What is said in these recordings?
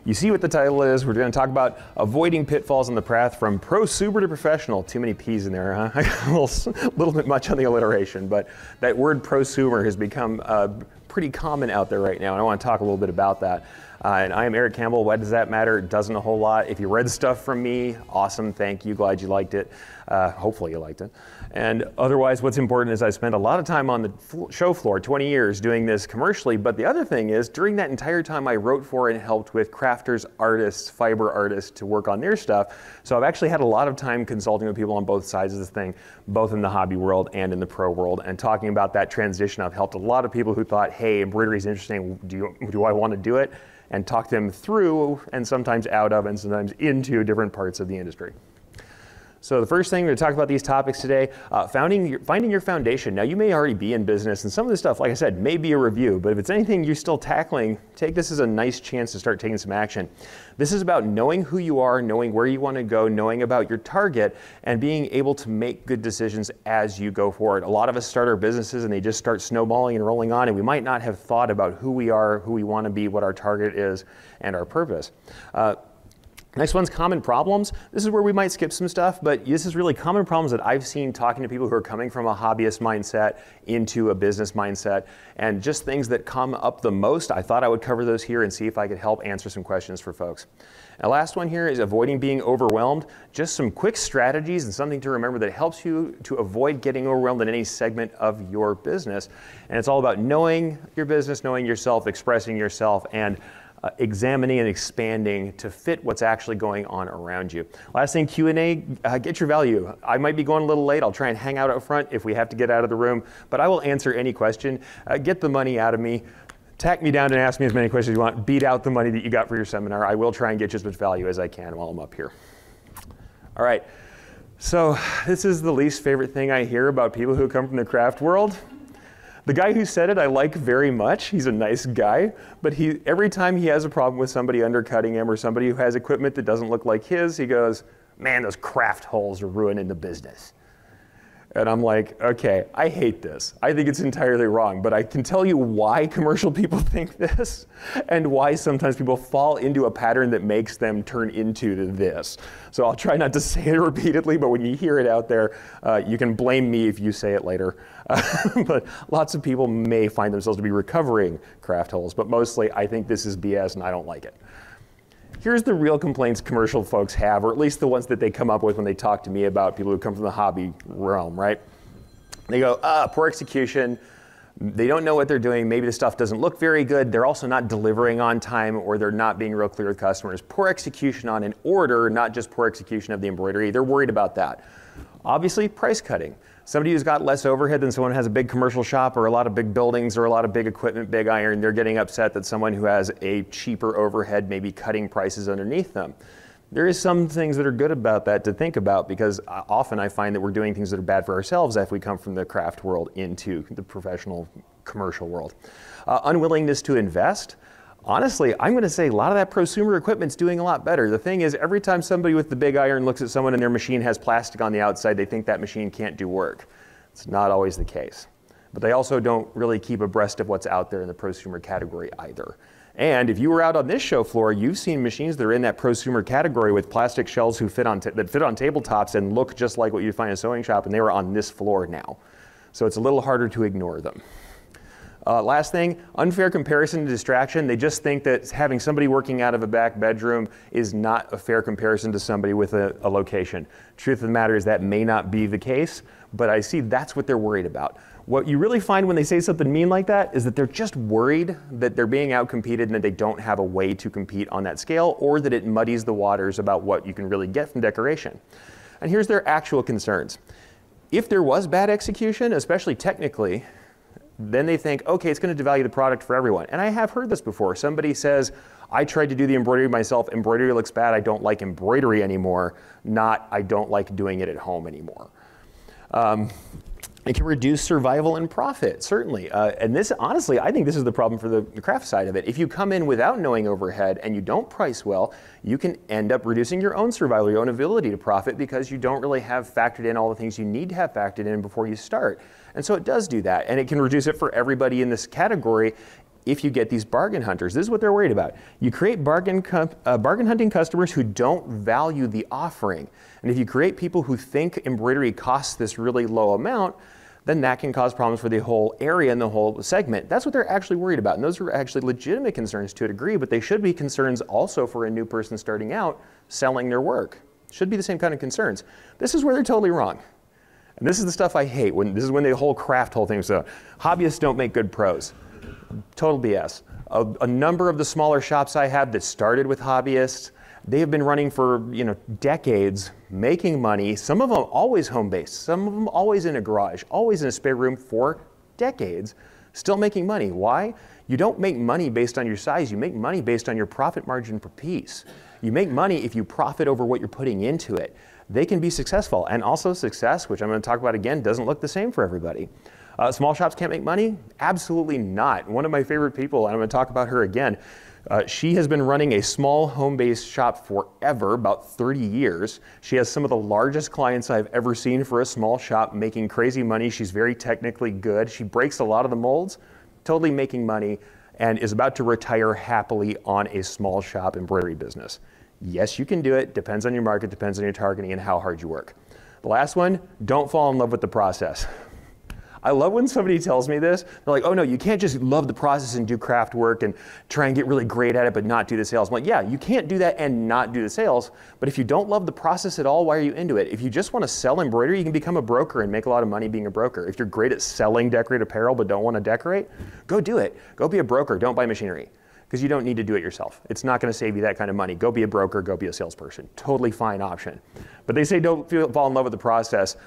You see what the title is. We're going to talk about avoiding pitfalls on the path from prosumer to professional. Too many P's in there, huh? A little bit much on the alliteration, but that word prosumer has become pretty common out there right now, and I want to talk a little bit about that. And I am Erich Campbell. Why does that matter? It doesn't a whole lot. If you read stuff from me, awesome, thank you, glad you liked it. Hopefully you liked it. And otherwise, what's important is I spent a lot of time on the show floor, 20 years doing this commercially, but the other thing is, during that entire time I wrote for and helped with crafters, artists, fiber artists to work on their stuff. So I've actually had a lot of time consulting with people on both sides of this thing, both in the hobby world and in the pro world, and talking about that transition. I've helped a lot of people who thought, hey, embroidery is interesting, do I want to do it? And talk them through, and sometimes out of, and sometimes into different parts of the industry. So the first thing we're going to talk about these topics today, finding your foundation. Now you may already be in business, and some of this stuff, like I said, may be a review, but if it's anything you're still tackling, take this as a nice chance to start taking some action. This is about knowing who you are, knowing where you want to go, knowing about your target, and being able to make good decisions as you go forward. A lot of us start our businesses and they just start snowballing and rolling on, and we might not have thought about who we are, who we want to be, what our target is, and our purpose. Next one's common problems. This is where we might skip some stuff, but this is really common problems that I've seen talking to people who are coming from a hobbyist mindset into a business mindset, and just things that come up the most. I thought I would cover those here and see if I could help answer some questions for folks. The last one here is avoiding being overwhelmed. Just some quick strategies and something to remember that helps you to avoid getting overwhelmed in any segment of your business. And it's all about knowing your business, knowing yourself, expressing yourself, and examining and expanding to fit what's actually going on around you. Last thing, Q&A, get your value. I might be going a little late. I'll try and hang out up front if we have to get out of the room, but I will answer any question. Get the money out of me. Tack me down and ask me as many questions as you want. Beat out the money that you got for your seminar. I will try and get you as much value as I can while I'm up here. All right, so this is the least favorite thing I hear about people who come from the craft world. The guy who said it I like very much. He's a nice guy, but every time he has a problem with somebody undercutting him or somebody who has equipment that doesn't look like his, he goes, man, those craft holes are ruining the business. And I'm like, okay, I hate this. I think it's entirely wrong, but I can tell you why commercial people think this and why sometimes people fall into a pattern that makes them turn into this. So I'll try not to say it repeatedly, but when you hear it out there, you can blame me if you say it later. But lots of people may find themselves to be recovering craft holes, but mostly I think this is BS and I don't like it. Here's the real complaints commercial folks have, or at least the ones that they come up with when they talk to me about people who come from the hobby realm, right? They go, poor execution. They don't know what they're doing. Maybe the stuff doesn't look very good. They're also not delivering on time, or they're not being real clear with customers. Poor execution on an order, not just poor execution of the embroidery. They're worried about that. Obviously, price cutting. Somebody who's got less overhead than someone who has a big commercial shop or a lot of big buildings or a lot of big equipment, big iron, they're getting upset that someone who has a cheaper overhead may be cutting prices underneath them. There is some things that are good about that to think about, because often I find that we're doing things that are bad for ourselves if we come from the craft world into the professional commercial world. Unwillingness to invest. Honestly, I'm going to say a lot of that prosumer equipment's doing a lot better. The thing is, every time somebody with the big iron looks at someone and their machine has plastic on the outside, they think that machine can't do work. It's not always the case. But they also don't really keep abreast of what's out there in the prosumer category either. And if you were out on this show floor, you've seen machines that are in that prosumer category with plastic shells that fit on tabletops and look just like what you'd find in a sewing shop, and they were on this floor now. So it's a little harder to ignore them. Last thing, unfair comparison and distraction. They just think that having somebody working out of a back bedroom is not a fair comparison to somebody with a location. Truth of the matter is that may not be the case, but I see that's what they're worried about. What you really find when they say something mean like that is that they're just worried that they're being outcompeted and that they don't have a way to compete on that scale, or that it muddies the waters about what you can really get from decoration. And here's their actual concerns. If there was bad execution, especially technically, then they think, okay, it's going to devalue the product for everyone. And I have heard this before. Somebody says, I tried to do the embroidery myself. Embroidery looks bad. I don't like embroidery anymore. Not, I don't like doing it at home anymore. It can reduce survival and profit, certainly. And this, honestly, I think this is the problem for the craft side of it. If you come in without knowing overhead and you don't price well, you can end up reducing your own survival, your own ability to profit, because you don't really have factored in all the things you need to have factored in before you start. And so it does do that, and it can reduce it for everybody in this category if you get these bargain hunters. This is what they're worried about. You create bargain hunting customers who don't value the offering. And if you create people who think embroidery costs this really low amount, then that can cause problems for the whole area and the whole segment. That's what they're actually worried about. And those are actually legitimate concerns to a degree, but they should be concerns also for a new person starting out selling their work. Should be the same kind of concerns. This is where they're totally wrong. And this is the stuff I hate. This is when the whole craft whole thing is hobbyists don't make good pros. Total BS. A number of the smaller shops I have that started with hobbyists, they have been running for decades, making money. Some of them always home-based, some of them always in a garage, always in a spare room for decades, still making money. Why? You don't make money based on your size. You make money based on your profit margin per piece. You make money if you profit over what you're putting into it. They can be successful. And also success, which I'm going to talk about again, doesn't look the same for everybody. Small shops can't make money? Absolutely not. One of my favorite people, and I'm going to talk about her again, she has been running a small home-based shop forever, about 30 years. She has some of the largest clients I've ever seen for a small shop, making crazy money. She's very technically good. She breaks a lot of the molds, totally making money, and is about to retire happily on a small shop embroidery business. Yes, you can do it. Depends on your market, depends on your targeting and how hard you work. The last one, don't fall in love with the process. I love when somebody tells me this. They're like, oh no, you can't just love the process and do craft work and try and get really great at it but not do the sales. I'm like, yeah, you can't do that and not do the sales, but if you don't love the process at all, why are you into it? If you just want to sell embroidery, you can become a broker and make a lot of money being a broker. If you're great at selling decorated apparel but don't want to decorate, go do it. Go be a broker, don't buy machinery, because you don't need to do it yourself. It's not going to save you that kind of money. Go be a broker, go be a salesperson. Totally fine option. But they say don't fall in love with the process.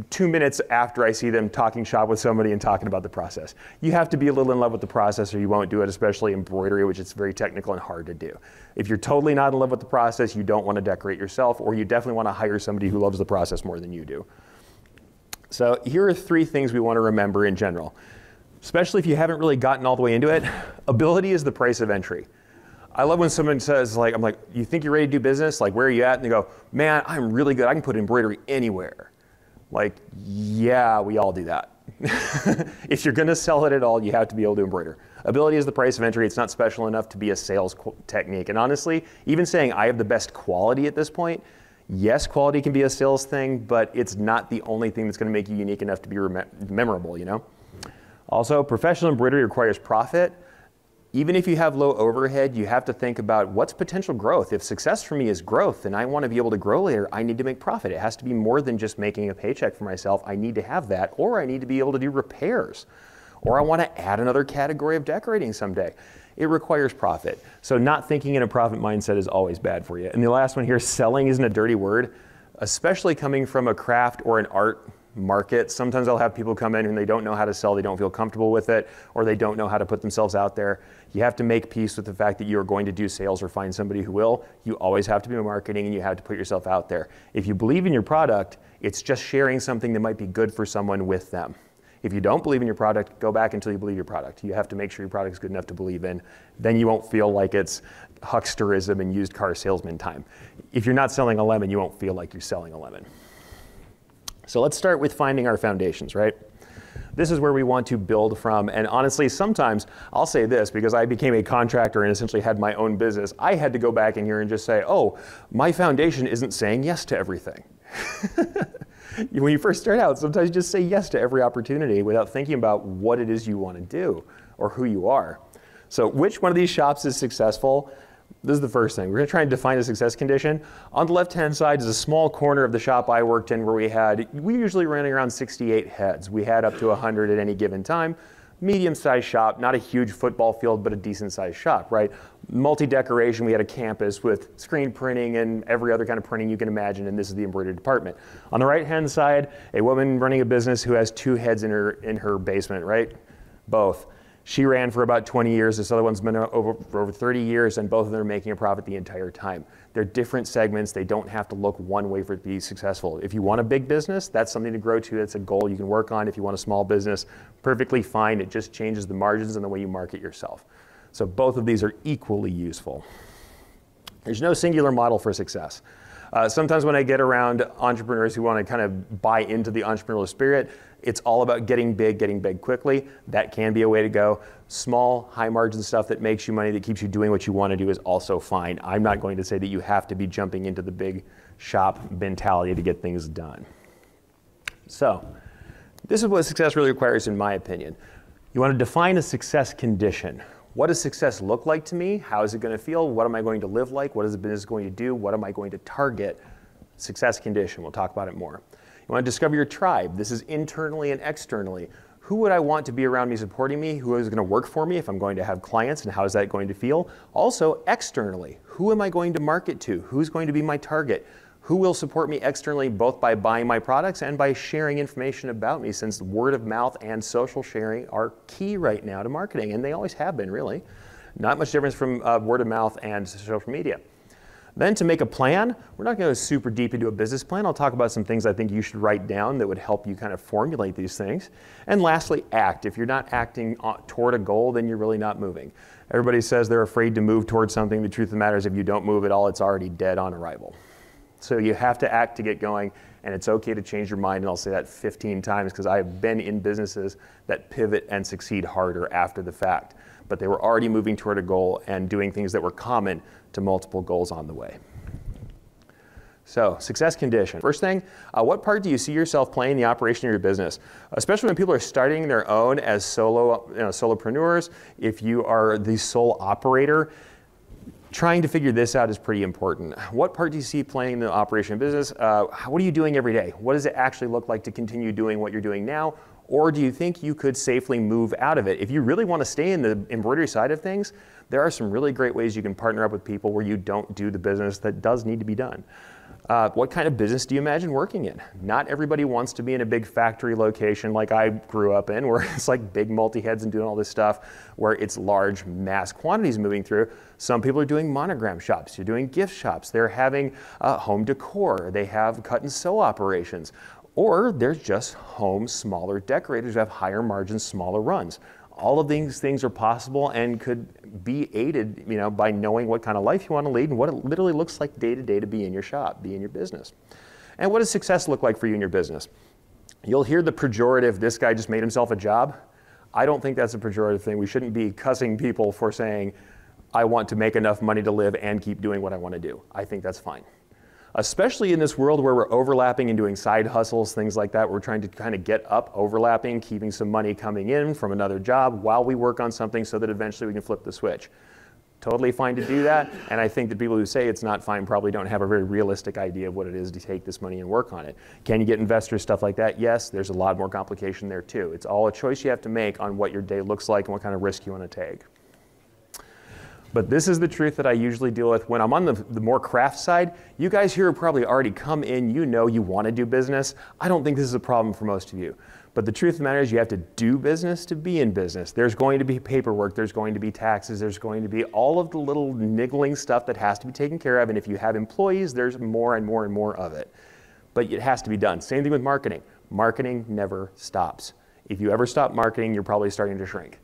2 minutes after I see them talking shop with somebody and talking about the process. You have to be a little in love with the process or you won't do it, especially embroidery, which is very technical and hard to do. If you're totally not in love with the process, you don't want to decorate yourself, or you definitely want to hire somebody who loves the process more than you do. So here are 3 things we want to remember in general, especially if you haven't really gotten all the way into it. Ability is the price of entry. I love when someone says, I'm like, you think you're ready to do business? Like, where are you at? And they go, man, I'm really good. I can put embroidery anywhere. Like, yeah, we all do that. If you're going to sell it at all, you have to be able to embroider. Ability is the price of entry. It's not special enough to be a sales technique. And honestly, even saying I have the best quality at this point, yes, quality can be a sales thing, but it's not the only thing that's going to make you unique enough to be memorable, Also, professional embroidery requires profit. Even if you have low overhead, you have to think about what's potential growth. If success for me is growth and I want to be able to grow later, I need to make profit. It has to be more than just making a paycheck for myself. I need to have that, or I need to be able to do repairs, or I want to add another category of decorating someday. It requires profit. So not thinking in a profit mindset is always bad for you. And the last one here, selling isn't a dirty word, especially coming from a craft or an art market. Sometimes I'll have people come in and they don't know how to sell, they don't feel comfortable with it, or they don't know how to put themselves out there. You have to make peace with the fact that you're going to do sales or find somebody who will. You always have to be marketing and you have to put yourself out there. If you believe in your product, it's just sharing something that might be good for someone with them. If you don't believe in your product, go back until you believe your product. You have to make sure your product is good enough to believe in. Then you won't feel like it's hucksterism and used car salesman time. If you're not selling a lemon, you won't feel like you're selling a lemon. So let's start with finding our foundations, right? This is where we want to build from. And honestly, sometimes I'll say this, because I became a contractor and essentially had my own business, I had to go back in here and just say, oh, my foundation isn't saying yes to everything. When you first start out, sometimes you just say yes to every opportunity without thinking about what it is you want to do or who you are. So which one of these shops is successful? This is the first thing. We're going to try and define a success condition. On the left-hand side is a small corner of the shop I worked in where we usually ran around 68 heads. We had up to 100 at any given time. Medium-sized shop, not a huge football field, but a decent-sized shop, right? Multi-decoration, we had a campus with screen printing and every other kind of printing you can imagine, and this is the embroidery department. On the right-hand side, a woman running a business who has 2 heads in her basement, right? Both. She ran for about 20 years. This other one's been over 30 years, and both of them are making a profit the entire time. They're different segments. They don't have to look one way for it to be successful. If you want a big business, that's something to grow to. That's a goal you can work on. If you want a small business, perfectly fine. It just changes the margins and the way you market yourself. So both of these are equally useful. There's no singular model for success. Sometimes when I get around entrepreneurs who want to kind of buy into the entrepreneurial spirit, It's all about getting big quickly. That can be a way to go. Small, high margin stuff that makes you money, that keeps you doing what you want to do is also fine. I'm not going to say that you have to be jumping into the big shop mentality to get things done. So, this is what success really requires in my opinion. You want to define a success condition. What does success look like to me? How is it going to feel? What am I going to live like? What is the business going to do? What am I going to target? Success condition, we'll talk about it more. You want to discover your tribe. This is internally and externally. Who would I want to be around me supporting me? Who is going to work for me if I'm going to have clients, and how is that going to feel? Also, externally, who am I going to market to? Who's going to be my target? Who will support me externally, both by buying my products and by sharing information about me, since word of mouth and social sharing are key right now to marketing, and they always have been, really. Not much difference from word of mouth and social media. Then to make a plan, we're not going to go super deep into a business plan. I'll talk about some things I think you should write down that would help you kind of formulate these things. And lastly, act. If you're not acting toward a goal, then you're really not moving. Everybody says they're afraid to move towards something. The truth of the matter is if you don't move at all, it's already dead on arrival. So you have to act to get going, and it's okay to change your mind, and I'll say that 15 times because I've been in businesses that pivot and succeed harder after the fact. But they were already moving toward a goal and doing things that were common to multiple goals on the way. So, success condition. First thing, what part do you see yourself playing in the operation of your business? Especially when people are starting their own as solopreneurs, if you are the sole operator, trying to figure this out is pretty important. What part do you see playing in the operation of business? What are you doing every day? What does it actually look like to continue doing what you're doing now? Or do you think you could safely move out of it? If you really want to stay in the embroidery side of things, there are some really great ways you can partner up with people where you don't do the business that does need to be done. What kind of business do you imagine working in? Not everybody wants to be in a big factory location like I grew up in, where it's like big multi-heads and doing all this stuff, where it's large mass quantities moving through. Some people are doing monogram shops, you're doing gift shops, they're having home decor, they have cut and sew operations, or there's just home smaller decorators who have higher margins, smaller runs. All of these things are possible and could be aided, by knowing what kind of life you want to lead and what it literally looks like day to day to be in your shop, be in your business. And what does success look like for you in your business? You'll hear the pejorative, this guy just made himself a job. I don't think that's a pejorative thing. We shouldn't be cussing people for saying, I want to make enough money to live and keep doing what I want to do. I think that's fine. Especially in this world where we're overlapping and doing side hustles, things like that. We're trying to kind of get up overlapping, keeping some money coming in from another job while we work on something so that eventually we can flip the switch. Totally fine to do that, and I think that people who say it's not fine probably don't have a very realistic idea of what it is to take this money and work on it. Can you get investors, stuff like that? Yes, there's a lot more complication there too. It's all a choice you have to make on what your day looks like and what kind of risk you want to take. But this is the truth that I usually deal with when I'm on the more craft side. You guys here have probably already come in, you want to do business. I don't think this is a problem for most of you. But the truth of the matter is you have to do business to be in business. There's going to be paperwork, there's going to be taxes, there's going to be all of the little niggling stuff that has to be taken care of. And if you have employees, there's more and more and more of it. But it has to be done. Same thing with marketing. Marketing never stops. If you ever stop marketing, you're probably starting to shrink.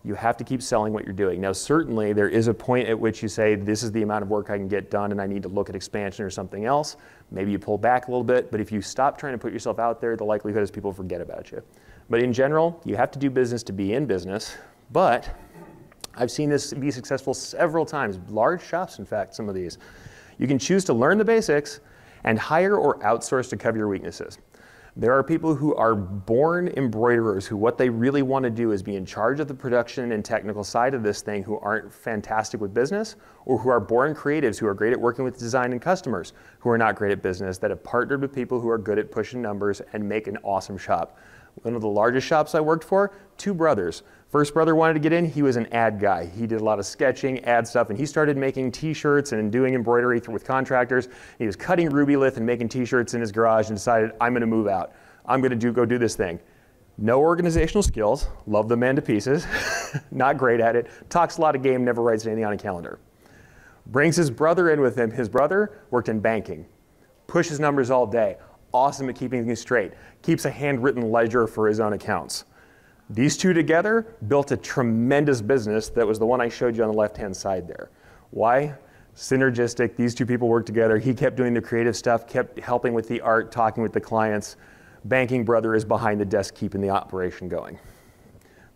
You have to keep selling what you're doing. Now, certainly there is a point at which you say, this is the amount of work I can get done and I need to look at expansion or something else. Maybe you pull back a little bit, but if you stop trying to put yourself out there, the likelihood is people forget about you. But in general, you have to do business to be in business, but I've seen this be successful several times, large shops in fact, some of these. You can choose to learn the basics and hire or outsource to cover your weaknesses. There are people who are born embroiderers who what they really want to do is be in charge of the production and technical side of this thing, who aren't fantastic with business, or who are born creatives who are great at working with design and customers who are not great at business, that have partnered with people who are good at pushing numbers and make an awesome shop. One of the largest shops I worked for, 2 brothers. First brother wanted to get in, he was an ad guy. He did a lot of sketching, ad stuff, and he started making t-shirts and doing embroidery with contractors. He was cutting ruby lith and making t-shirts in his garage and decided, I'm gonna move out. I'm gonna go do this thing. No organizational skills, love the man to pieces, not great at it, talks a lot of game, never writes anything on a calendar. Brings his brother in with him. His brother worked in banking, pushes numbers all day, awesome at keeping things straight, keeps a handwritten ledger for his own accounts. These two together built a tremendous business that was the one I showed you on the left-hand side there. Why? Synergistic, these two people worked together. He kept doing the creative stuff, kept helping with the art, talking with the clients, banking brother is behind the desk keeping the operation going.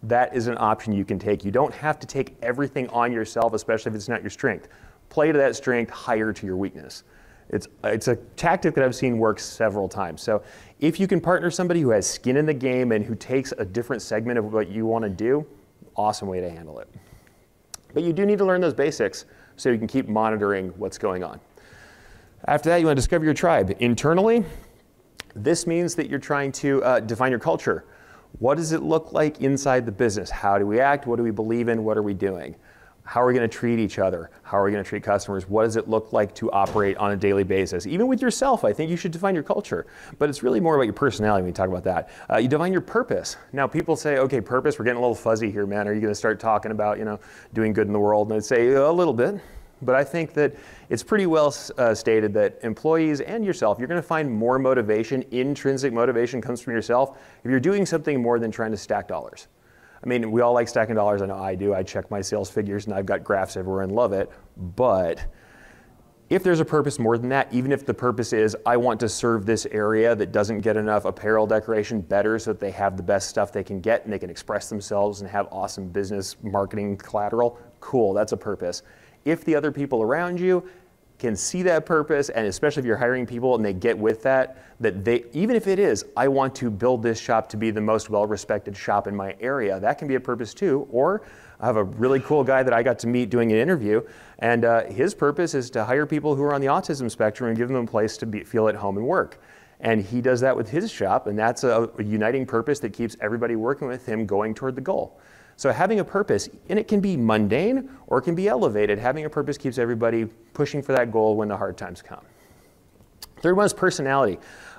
That is an option you can take. You don't have to take everything on yourself, especially if it's not your strength. Play to that strength, hire to your weakness. It's a tactic that I've seen work several times. So if you can partner somebody who has skin in the game and who takes a different segment of what you want to do, awesome way to handle it. But you do need to learn those basics so you can keep monitoring what's going on. After that, you want to discover your tribe. Internally, this means that you're trying to define your culture. What does it look like inside the business? How do we act? What do we believe in? What are we doing? How are we going to treat each other? How are we going to treat customers? What does it look like to operate on a daily basis? Even with yourself, I think you should define your culture. But it's really more about your personality when you talk about that. You define your purpose. Now, people say, okay, purpose, we're getting a little fuzzy here, man. Are you going to start talking about, doing good in the world? And I'd say a little bit. But I think that it's pretty well stated that employees and yourself, you're going to find more motivation. Intrinsic motivation comes from yourself if you're doing something more than trying to stack dollars. I mean, we all like stacking dollars. I know I do. I check my sales figures and I've got graphs everywhere and love it. But if there's a purpose more than that, even if the purpose is I want to serve this area that doesn't get enough apparel decoration better so that they have the best stuff they can get and they can express themselves and have awesome business marketing collateral, cool, that's a purpose. If the other people around you can see that purpose, and especially if you're hiring people and they get with that they, even if it is, I want to build this shop to be the most well-respected shop in my area, that can be a purpose too. Or I have a really cool guy that I got to meet doing an interview, and his purpose is to hire people who are on the autism spectrum and give them a place to feel at home and work. And he does that with his shop, and that's a uniting purpose that keeps everybody working with him going toward the goal. So having a purpose, and it can be mundane or it can be elevated, having a purpose keeps everybody pushing for that goal when the hard times come. Third one is personality.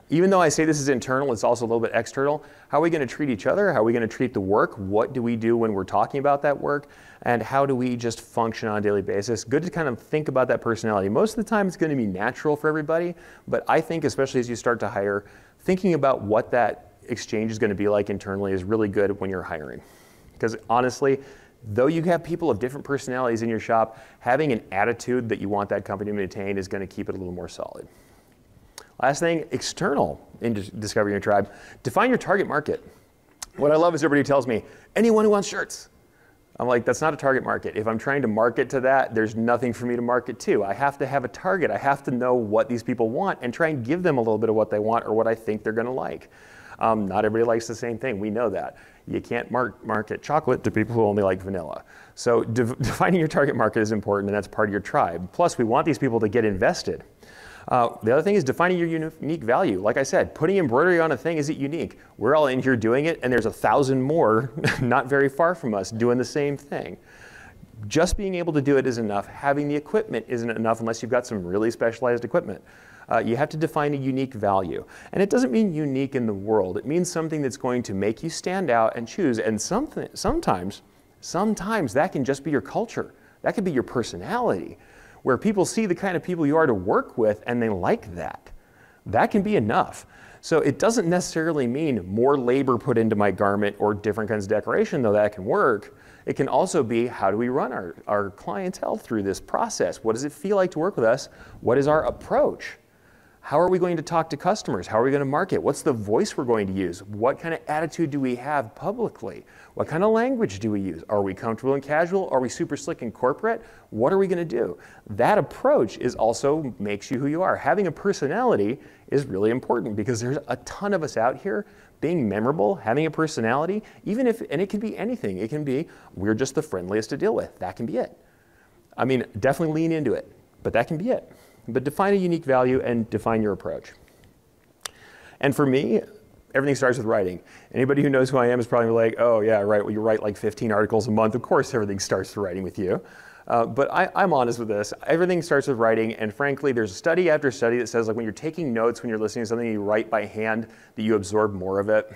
Even though I say this is internal, it's also a little bit external. How are we going to treat each other? How are we going to treat the work? What do we do when we're talking about that work? And how do we just function on a daily basis? Good to kind of think about that personality. Most of the time it's going to be natural for everybody, but I think especially as you start to hire, thinking about what that exchange is going to be like internally is really good when you're hiring. Because honestly, though you have people of different personalities in your shop, having an attitude that you want that company to maintain is going to keep it a little more solid. Last thing, external in discovering your tribe. Define your target market. What I love is everybody tells me, anyone who wants shirts. I'm like, that's not a target market. If I'm trying to market to that, there's nothing for me to market to. I have to have a target. I have to know what these people want and try and give them a little bit of what they want or what I think they're going to like. Not everybody likes the same thing. We know that. You can't market chocolate to people who only like vanilla. So defining your target market is important, and that's part of your tribe. Plus, we want these people to get invested. The other thing is defining your unique value. Like I said, putting embroidery on a thing, is it unique? We're all in here doing it, and there's 1,000 more not very far from us doing the same thing. Just being able to do it is enough. Having the equipment isn't enough unless you've got some really specialized equipment. You have to define a unique value. And it doesn't mean unique in the world. It means something that's going to make you stand out and choose. And sometimes that can just be your culture. That could be your personality, where people see the kind of people you are to work with and they like that. That can be enough. So it doesn't necessarily mean more labor put into my garment or different kinds of decoration, though that can work. It can also be, how do we run our clientele through this process? What does it feel like to work with us? What is our approach? How are we going to talk to customers? How are we going to market? What's the voice we're going to use? What kind of attitude do we have publicly? What kind of language do we use? Are we comfortable and casual? Are we super slick and corporate? What are we going to do? That approach also makes you who you are. Having a personality is really important because there's a ton of us out here. Being memorable, having a personality, and it can be anything. It can be, we're just the friendliest to deal with. That can be it. I mean, definitely lean into it, but that can be it. But define a unique value and define your approach. And for me, everything starts with writing. Anybody who knows who I am is probably like, oh yeah, right, well you write like 15 articles a month. Of course everything starts with writing with you. But I'm honest with this. Everything starts with writing, and frankly, there's study after study that says like when you're taking notes, when you're listening to something you write by hand, that you absorb more of it.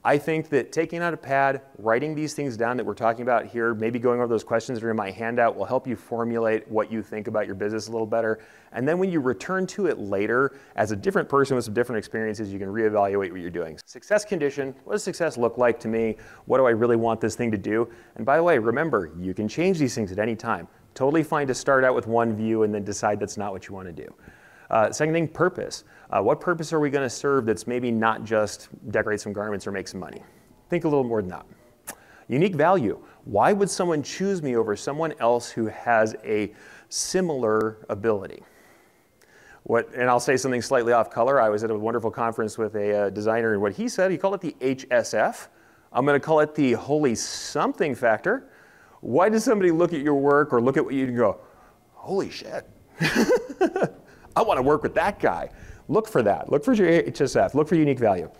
I think that taking out a pad, writing these things down that we're talking about here, maybe going over those questions that are in my handout will help you formulate what you think about your business a little better. And then when you return to it later as a different person with some different experiences, you can reevaluate what you're doing. Success condition, what does success look like to me? What do I really want this thing to do? And by the way, remember, you can change these things at any time. Totally fine to start out with one view and then decide that's not what you want to do. Second thing, purpose. What purpose are we going to serve that's maybe not just decorate some garments or make some money? Think a little more than that. Unique value. Why would someone choose me over someone else who has a similar ability? And I'll say something slightly off color. I was at a wonderful conference with a designer, and what he said, he called it the HSF. I'm going to call it the holy something factor. Why does somebody look at your work or look at what you and go, holy shit, I want to work with that guy? Look for that. Look for your HSF. Look for unique value.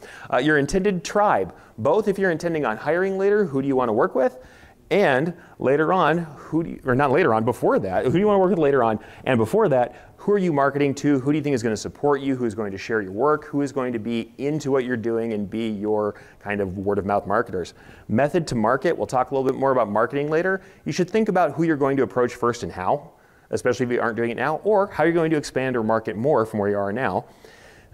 Your intended tribe. Both if you're intending on hiring later, who do you want to work with? And later on, not later on, before that, who do you want to work with later on? And before that, who are you marketing to? Who do you think is going to support you? Who's going to share your work? Who is going to be into what you're doing and be your kind of word of mouth marketers? Method to market. We'll talk a little bit more about marketing later. You should think about who you're going to approach first and how, especially if you aren't doing it now, or how you're going to expand or market more from where you are now.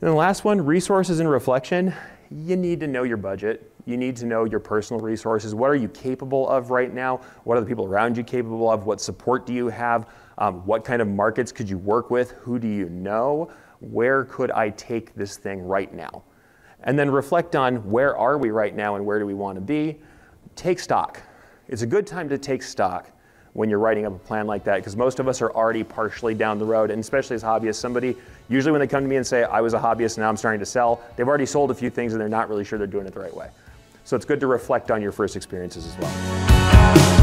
And the last one, resources and reflection. You need to know your budget. You need to know your personal resources. What are you capable of right now? What are the people around you capable of? What support do you have? What kind of markets could you work with? Who do you know? Where could I take this thing right now? And then reflect on where are we right now and where do we want to be? Take stock. It's a good time to take stock when you're writing up a plan like that, because most of us are already partially down the road, and especially as hobbyists, somebody, usually when they come to me and say, I was a hobbyist and now I'm starting to sell, they've already sold a few things and they're not really sure they're doing it the right way. So it's good to reflect on your first experiences as well.